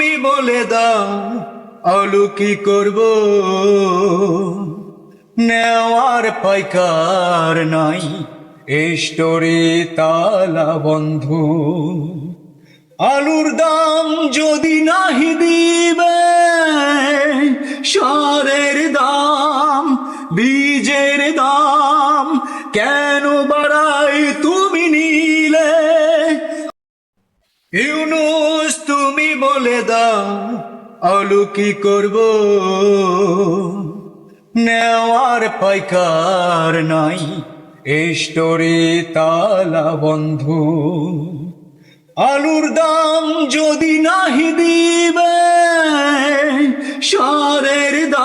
তুমি বলে দাও আলু কি করব, নেওয়ার পাইকার নাই, স্টোরি তালা বন্ধ। আলুর দাম যদি নাহি দিবে, সারের দাম বীজের দাম কেন বাড়াই তুমি নিলে? ইউনুস তুমি বলে দাও আলু কি করব, নেওয়ার পাইকার নাই, স্টোরি তালা বন্ধ। আলুর দাম যদি নাহি দিবে, সারের দাম